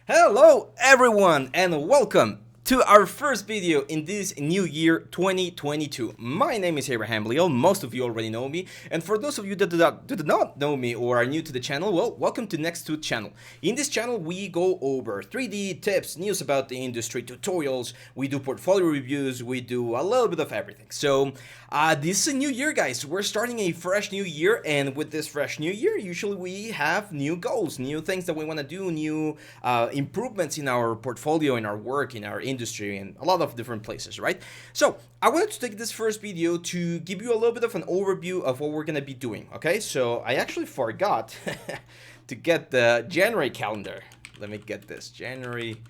Hello everyone and welcome to our first video in this new year 2022. My name is Abraham Leal, most of you already know me, and for those of you that do not know me or are new to the channel, well, welcome to Next2 channel. In this channel we go over 3D tips, news about the industry, tutorials, we do portfolio reviews, we do a little bit of everything. So this is a new year, guys. We're starting a fresh new year, and with this fresh new year, usually we have new goals, new things that we want to do, new improvements in our portfolio, in our work, in our industry, and a lot of different places, right? So I wanted to take this first video to give you a little bit of an overview of what we're going to be doing, okay? So I actually forgot to get the January calendar. Let me get this January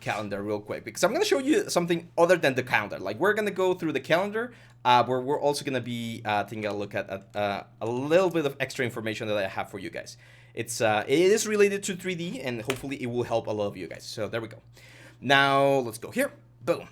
calendar real quick, because I'm going to show you something other than the calendar. Like, we're going to go through the calendar, where we're also going to be taking a look at a little bit of extra information that I have for you guys. It is related to 3D, and hopefully it will help a lot of you guys. So there we go. Now let's go here. Boom.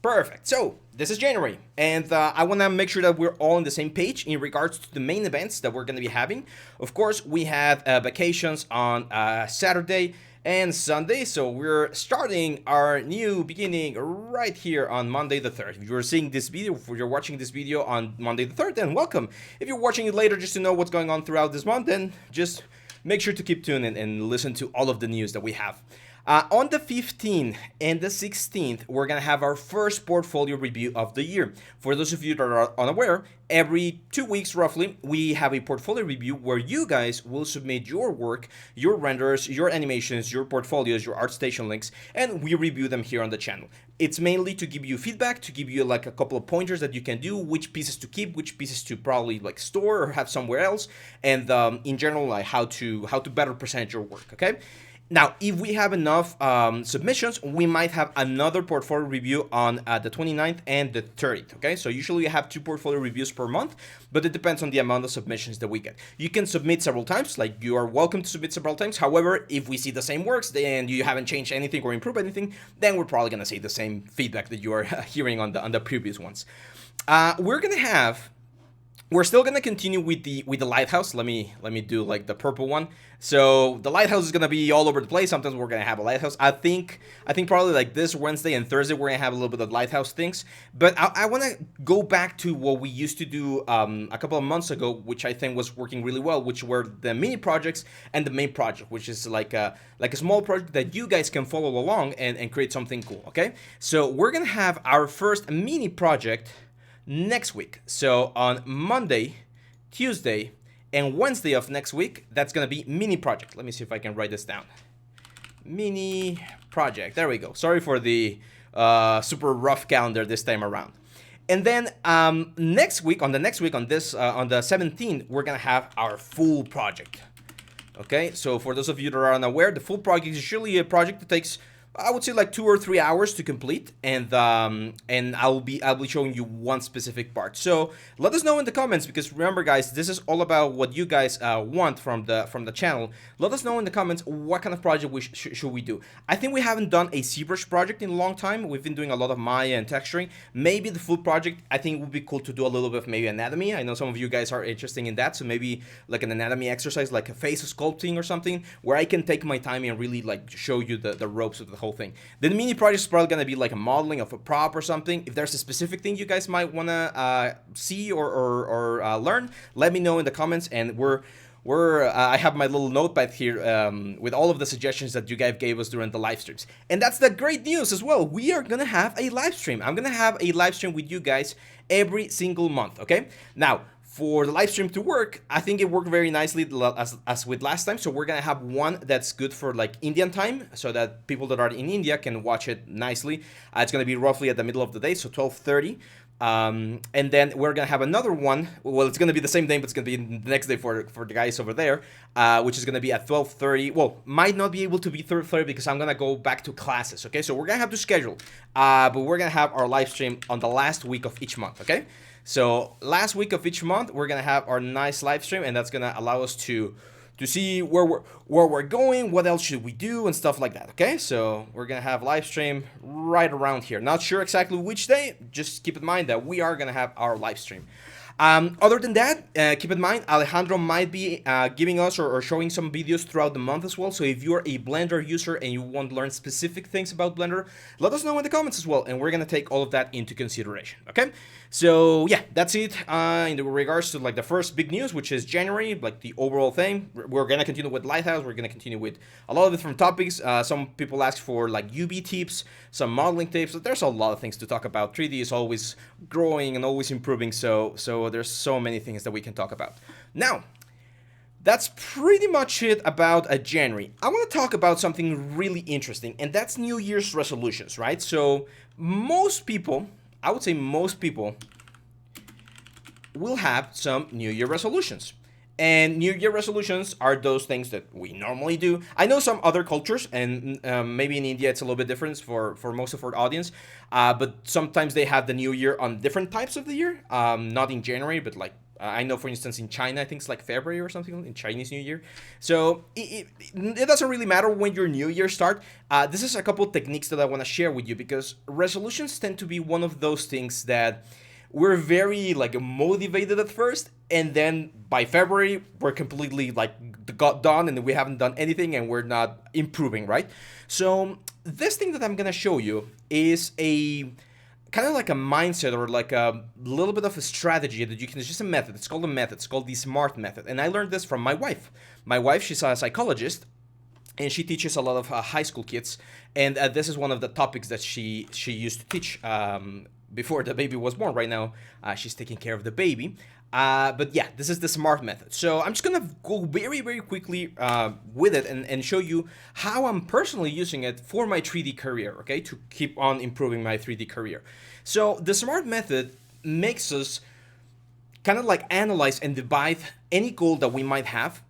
Perfect. So this is January, and I want to make sure that we're all on the same page in regards to the main events that we're going to be having. Of course, we have vacations on Saturday and Sunday, so we're starting our new beginning right here on Monday the 3rd. If you're seeing this video, if you're watching this video on Monday the 3rd, then welcome. If you're watching it later just to know what's going on throughout this month, then just make sure to keep tuning and listen to all of the news that we have. On the 15th and the 16th, we're going to have our first portfolio review of the year. For those of you that are unaware, every 2 weeks roughly, we have a portfolio review where you guys will submit your work, your renders, your animations, your portfolios, your ArtStation links, and we review them here on the channel. It's mainly to give you feedback, to give you like a couple of pointers that you can do, which pieces to keep, which pieces to probably like store or have somewhere else, and in general, like how to better present your work, okay? Now, if we have enough submissions, we might have another portfolio review on the 29th and the 30th, okay? So usually we have 2 portfolio reviews per month, but it depends on the amount of submissions that we get. You can submit several times, like you are welcome to submit several times. However, if we see the same works and you haven't changed anything or improved anything, then we're probably gonna see the same feedback that you are hearing on the previous ones. We're still gonna continue with the lighthouse. Let me do like the purple one. So the lighthouse is gonna be all over the place. Sometimes we're gonna have a lighthouse. I think probably like this Wednesday and Thursday we're gonna have a little bit of lighthouse things. But I want to go back to what we used to do a couple of months ago, which I think was working really well, which were the mini projects and the main project, which is like a small project that you guys can follow along and create something cool. Okay, so we're gonna have our first mini project next week. So on Monday, Tuesday, and Wednesday of next week, that's gonna be mini project. Let me see if I can write this down. Mini project. There we go. Sorry for the super rough calendar this time around. And then next week, on the 17th, we're gonna have our full project. Okay, so for those of you that are unaware, the full project is usually a project that takes, I would say, like 2 or 3 hours to complete, and I'll be showing you one specific part. So let us know in the comments, because remember, guys, this is all about what you guys want from the channel. Let us know in the comments what kind of project should we do. I think we haven't done a ZBrush project in a long time. We've been doing a lot of Maya and texturing. Maybe the full project, I think it would be cool to do a little bit of maybe anatomy. I know some of you guys are interested in that, so maybe like an anatomy exercise, like a face sculpting or something, where I can take my time and really like show you the ropes of the whole thing. The mini project is probably gonna be like a modeling of a prop or something. If there's a specific thing you guys might wanna see or learn, let me know in the comments. And I have my little notepad here with all of the suggestions that you guys gave us during the live streams. And that's the great news as well. We are gonna have a live stream. I'm gonna have a live stream with you guys every single month. Okay. Now, for the live stream to work, I think it worked very nicely as with last time. So we're gonna have one that's good for like Indian time, so that people that are in India can watch it nicely. It's gonna be roughly at the middle of the day, so 12:30. And then we're gonna have another one. Well, it's gonna be the same day, but it's gonna be the next day for the guys over there, which is gonna be at 12:30. Well, might not be able to be 12:30 because I'm gonna go back to classes. Okay, so we're gonna have to schedule, but we're gonna have our live stream on the last week of each month. Okay. So last week of each month, we're gonna have our nice live stream, and that's gonna allow us to see where we're going, what else should we do, and stuff like that. Okay, so we're gonna have live stream right around here. Not sure exactly which day. Just keep in mind that we are gonna have our live stream. Other than that, keep in mind, Alejandro might be giving us or showing some videos throughout the month as well. So if you're a Blender user and you want to learn specific things about Blender, let us know in the comments as well, and we're gonna take all of that into consideration. Okay, so yeah, that's it in regards to like the first big news, which is January, like the overall thing. We're gonna continue with Lighthouse. We're gonna continue with a lot of different topics. Some people ask for like UV tips, some modeling tips. There's a lot of things to talk about. 3D is always growing and always improving, so there's so many things that we can talk about. Now, that's pretty much it about January. I want to talk about something really interesting, and that's New Year's resolutions, right? So most people, I would say most people, will have some New Year resolutions. And New Year resolutions are those things that we normally do. I know some other cultures, and maybe in India it's a little bit different for most of our audience, but sometimes they have the New Year on different types of the year, not in January, but like I know, for instance, in China, I think it's like February or something, in Chinese New Year. So it doesn't really matter when your New Year start. This is a couple of techniques that I want to share with you, because resolutions tend to be one of those things that we're very like motivated at first, and then by February we're completely like got done and we haven't done anything and we're not improving, right? So this thing that I'm gonna show you is a kind of like a mindset, or like a little bit of a strategy that you can, it's just a method. It's called a method. It's called the SMART method. And I learned this from my wife. My wife, she's a psychologist, and she teaches a lot of high school kids. And this is one of the topics that she used to teach before the baby was born. Right now, she's taking care of the baby. But yeah, this is the SMART method. So I'm just gonna go very, very quickly with it and show you how I'm personally using it for my 3D career, okay? To keep on improving my 3D career. So the SMART method makes us kind of like analyze and divide any goal that we might have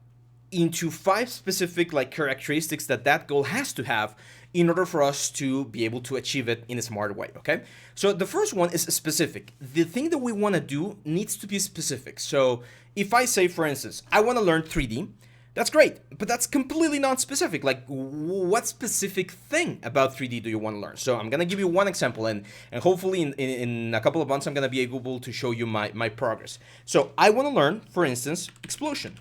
into 5 specific like characteristics that that goal has to have in order for us to be able to achieve it in a smart way, okay? So the first one is specific. The thing that we want to do needs to be specific. So if I say, for instance, I want to learn 3D, that's great, but that's completely non-specific. Like, what specific thing about 3D do you want to learn? So I'm going to give you one example, and hopefully in a couple of months, I'm going to be able to show you my progress. So I want to learn, for instance, explosion.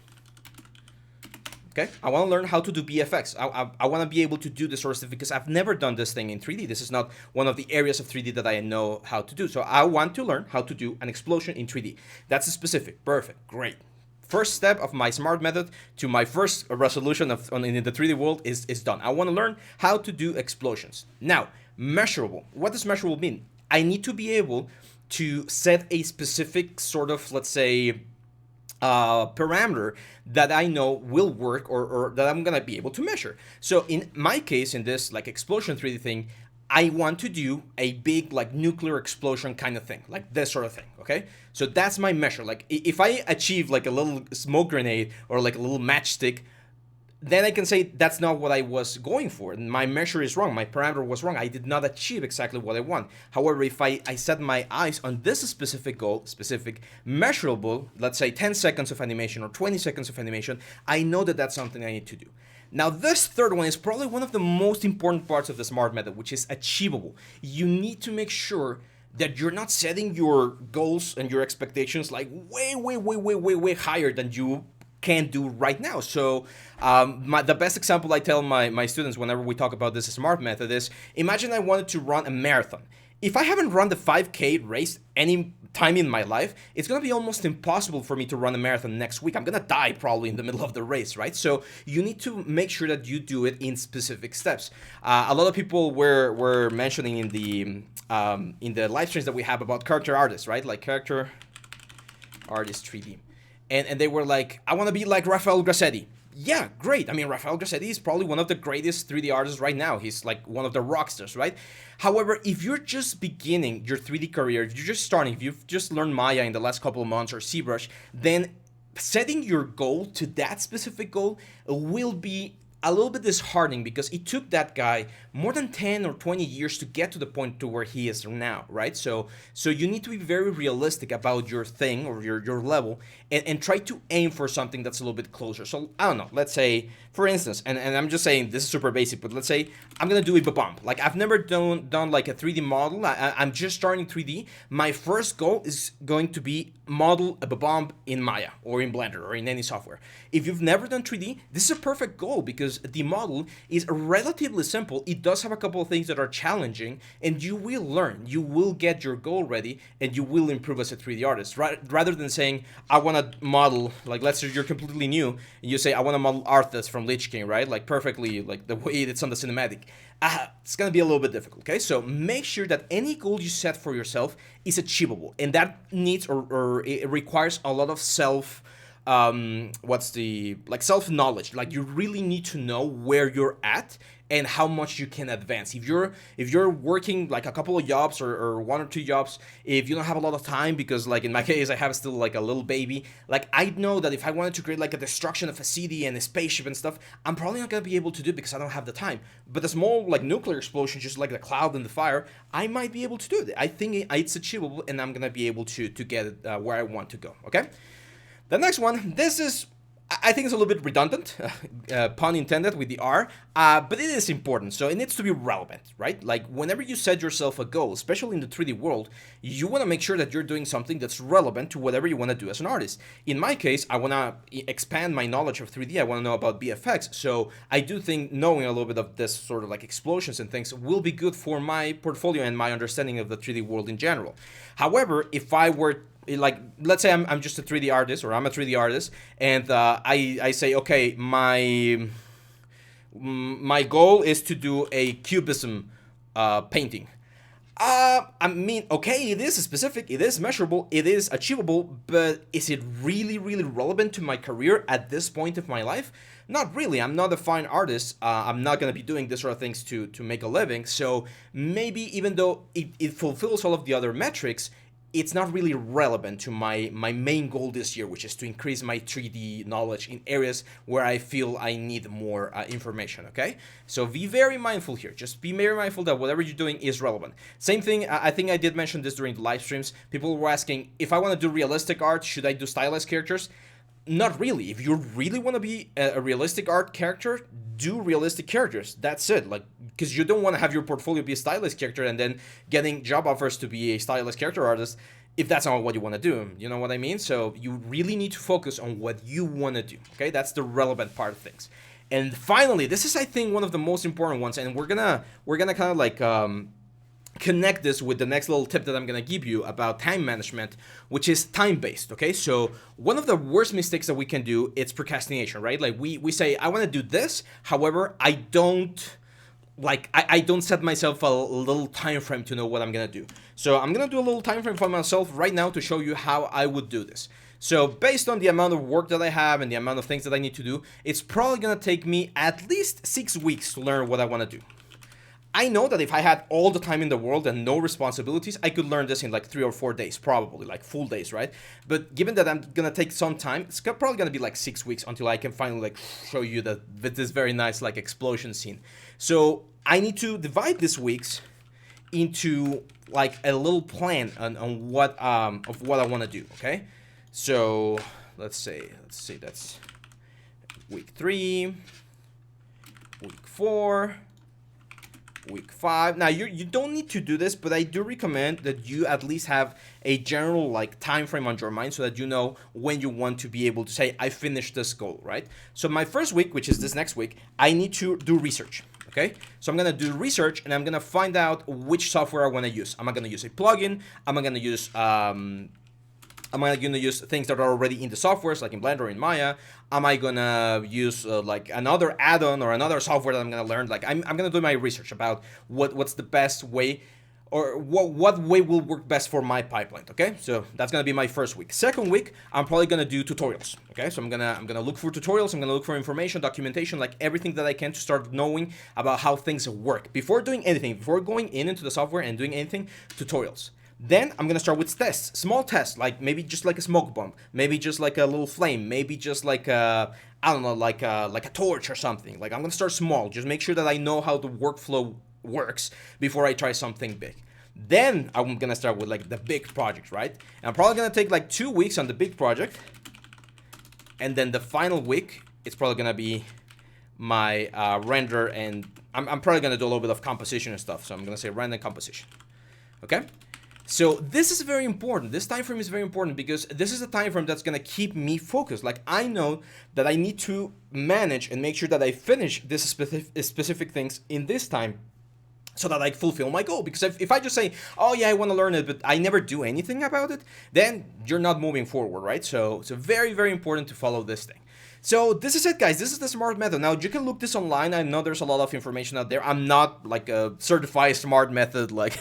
Okay, I want to learn how to do VFX. I want to be able to do this sort of stuff because I've never done this thing in 3D. This is not one of the areas of 3D that I know how to do. So I want to learn how to do an explosion in 3D. That's a specific. Perfect. Great. First step of my SMART method to my first resolution in the 3D world is done. I want to learn how to do explosions. Now, measurable. What does measurable mean? I need to be able to set a specific sort of, let's say, parameter that I know will work, or that I'm gonna be able to measure. So in my case, in this like explosion 3D thing, I want to do a big like nuclear explosion kind of thing, like this sort of thing, okay? So that's my measure. Like if I achieve like a little smoke grenade or like a little matchstick, then I can say that's not what I was going for. My measure is wrong. My parameter was wrong. I did not achieve exactly what I want. However, if I set my eyes on this specific goal, specific measurable, let's say 10 seconds of animation or 20 seconds of animation, I know that that's something I need to do. Now, this third one is probably one of the most important parts of the SMART method, which is achievable. You need to make sure that you're not setting your goals and your expectations like way higher than you can do right now. So the best example I tell my students whenever we talk about this SMART method is, imagine I wanted to run a marathon. If I haven't run the 5K race any time in my life, it's gonna be almost impossible for me to run a marathon next week. I'm gonna die probably in the middle of the race, right? So you need to make sure that you do it in specific steps. A lot of people were mentioning in the live streams that we have about character artists, right? Like character artist 3D. And they were like, I want to be like Rafael Grassetti. Yeah, great. I mean, Rafael Grassetti is probably one of the greatest 3D artists right now. He's like one of the rock stars, right? However, if you're just beginning your 3D career, if you're just starting, if you've just learned Maya in the last couple of months or ZBrush, then setting your goal to that specific goal will be a little bit disheartening, because it took that guy more than 10 or 20 years to get to the point to where he is now, right? So you need to be very realistic about your thing or your level, and try to aim for something that's a little bit closer. So I don't know, let's say, for instance, and I'm just saying this is super basic, but let's say I'm gonna do a bump. Like I've never done like a 3D model. I'm just starting 3D. My first goal is going to be model a bomb in Maya or in Blender or in any software. If you've never done 3D, this is a perfect goal because the model is relatively simple. It does have a couple of things that are challenging, and you will learn. You will get your goal ready, and you will improve as a 3D artist. Rather than saying, I want to model, like let's say you're completely new, and you say, I want to model Arthas from Lich King, right? Like perfectly, like the way it's on the cinematic. It's going to be a little bit difficult, okay? So make sure that any goal you set for yourself is achievable, and that needs or it requires a lot of self self-knowledge. Like you really need to know where you're at and how much you can advance. If you're working like a couple of jobs or one or two jobs, if you don't have a lot of time, because like in my case I have still like a little baby, like I know that if I wanted to create like a destruction of a city and a spaceship and stuff, I'm probably not gonna be able to do it because I don't have the time. But a small like nuclear explosion, just like the cloud and the fire, I might be able to do it. I think it's achievable, and I'm gonna be able to get it where I want to go. Okay. The next one, this is, I think it's a little bit redundant, pun intended with the R, but it is important, so it needs to be relevant, right? Like, whenever you set yourself a goal, especially in the 3D world, you want to make sure that you're doing something that's relevant to whatever you want to do as an artist. In my case, I want to expand my knowledge of 3D, I want to know about VFX, so I do think knowing a little bit of this sort of like explosions and things will be good for my portfolio and my understanding of the 3D world in general. However, if I were like, let's say I'm just a 3D artist, or I'm a 3D artist, and I say, okay, my goal is to do a cubism painting. I mean, okay, it is specific, it is measurable, it is achievable, but is it really, really relevant to my career at this point of my life? Not really. I'm not a fine artist. I'm not going to be doing this sort of things to make a living. So maybe even though it fulfills all of the other metrics, it's not really relevant to my main goal this year, which is to increase my 3D knowledge in areas where I feel I need more information, okay? So be very mindful here. Just be very mindful that whatever you're doing is relevant. Same thing, I think I did mention this during the live streams. People were asking, if I want to do realistic art, should I do stylized characters? Not really. If you really want to be a realistic art character, do realistic characters. That's it. Like, because you don't want to have your portfolio be a stylized character and then getting job offers to be a stylized character artist if that's not what you want to do. You know what I mean? So you really need to focus on what you want to do. Okay, that's the relevant part of things. And finally, this is, I think, one of the most important ones, and we're gonna kind of like connect this with the next little tip that I'm gonna give you about time management, which is time-based. Okay, so one of the worst mistakes that we can do is procrastination, right? Like we say, I want to do this, however, I don't set myself a little time frame to know what I'm gonna do. So I'm gonna do a little time frame for myself right now to show you how I would do this. So based on the amount of work that I have and the amount of things that I need to do, it's probably gonna take me at least 6 weeks to learn what I want to do. I know that if I had all the time in the world and no responsibilities, I could learn this in like 3 or 4 days, probably, like full days, right? But given that I'm gonna take some time, it's probably gonna be like 6 weeks until I can finally like show you this very nice like explosion scene. So I need to divide these weeks into like a little plan on what of what I want to do. Okay, so let's say that's week 3, week 4. Week 5. Now you don't need to do this, but I do recommend that you at least have a general like time frame on your mind so that you know when you want to be able to say, I finished this goal, right? So my first week, which is this next week, I need to do research. Okay, so I'm gonna do research and I'm gonna find out which software I want to use. Am I gonna use a plugin? Am I gonna use things that are already in the softwares, like in Blender or in Maya? Am I gonna use like another add-on or another software that I'm gonna learn? Like I'm gonna do my research about what's the best way, or what way will work best for my pipeline. Okay, so that's gonna be my first week. Second week, I'm probably gonna do tutorials. Okay, so I'm gonna look for tutorials. I'm gonna look for information, documentation, like everything that I can to start knowing about how things work before doing anything, before going into the software and doing anything. Tutorials. Then I'm gonna start with tests, small tests, like maybe just like a smoke bomb, maybe just like a little flame, maybe just like a, I don't know, like a torch or something. Like I'm gonna start small, just make sure that I know how the workflow works before I try something big. Then I'm gonna start with like the big project, right? And I'm probably gonna take like 2 weeks on the big project, and then the final week it's probably gonna be my render, and I'm probably gonna do a little bit of composition and stuff. So I'm gonna say render and composition. Okay. So this is very important. This time frame is very important because this is a time frame that's gonna keep me focused. Like I know that I need to manage and make sure that I finish this specific things in this time so that I fulfill my goal. Because if I just say, oh yeah, I want to learn it, but I never do anything about it, then you're not moving forward, right? So very, very important to follow this thing. So this is it, guys. This is the smart method. Now you can look this online. I know there's a lot of information out there. I'm not like a certified smart method like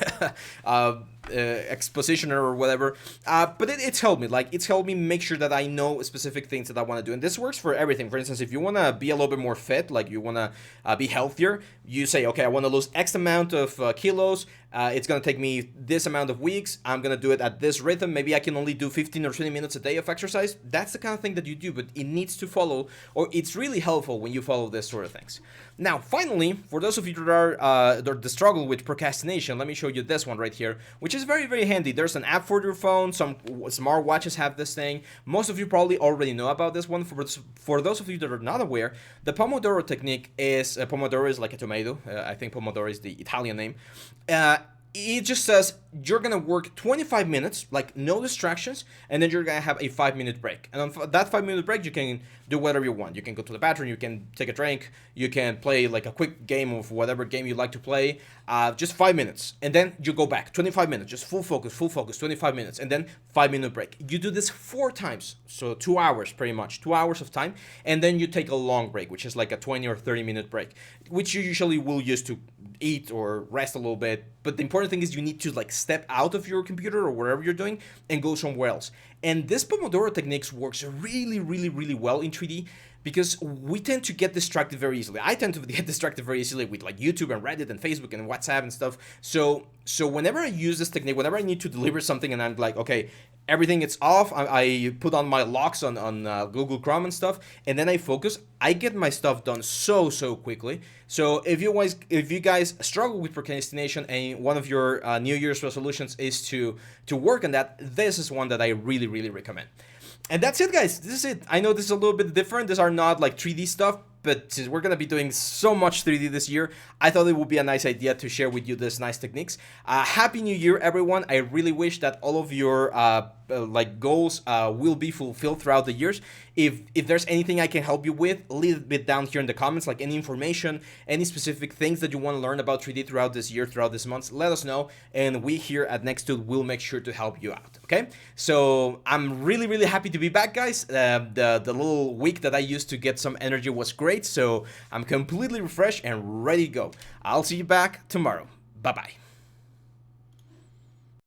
expositioner or whatever, but it's helped me. Like it's helped me make sure that I know specific things that I want to do, and this works for everything. For instance, if you want to be a little bit more fit, like you want to be healthier, you say, okay, I want to lose X amount of kilos. It's gonna take me this amount of weeks. I'm gonna do it at this rhythm. Maybe I can only do 15 or 20 minutes a day of exercise. That's the kind of thing that you do, but it needs to follow, or it's really helpful when you follow this sort of things. Now, finally, for those of you that are the struggle with procrastination, let me show you this one right here, which is very, very handy. There's an app for your phone. Some smart watches have this thing. Most of you probably already know about this one. For those of you that are not aware, the Pomodoro technique is Pomodoro is like a tomato. I think Pomodoro is the Italian name. It just says you're gonna work 25 minutes, like no distractions, and then you're gonna have a 5-minute break. And on that 5-minute break, you can do whatever you want. You can go to the bathroom, you can take a drink, you can play like a quick game of whatever game you like to play. Just 5 minutes, and then you go back 25 minutes, just full focus, 25 minutes, and then 5-minute break. You do this 4 times, so 2 hours pretty much, 2 hours of time, and then you take a long break, which is like a 20 or 30-minute break, which you usually will use to eat or rest a little bit. But the important thing is you need to like step out of your computer or wherever you're doing and go somewhere else. And this Pomodoro techniques works really, really, really well in 3D because we tend to get distracted very easily. I tend to get distracted very easily with like YouTube and Reddit and Facebook and WhatsApp and stuff. So whenever I use this technique, whenever I need to deliver something and I'm like, okay, everything is off, I put on my locks on Google Chrome and stuff, and then I focus, I get my stuff done so quickly. So if you guys struggle with procrastination and one of your New Year's resolutions is to work on that, this is one that I really, really recommend. And that's it, guys. This is it. I know this is a little bit different. These are not like 3D stuff, but since we're going to be doing so much 3D this year, I thought it would be a nice idea to share with you these nice techniques. Happy New Year, everyone. I really wish that all of your like goals will be fulfilled throughout the years. If there's anything I can help you with, leave it down here in the comments, like any information, any specific things that you want to learn about 3D throughout this year, throughout this month, let us know, and we here at Nextude will make sure to help you out, okay? So I'm really, really happy to be back, guys. The little week that I used to get some energy was great, so I'm completely refreshed and ready to go. I'll see you back tomorrow. Bye-bye.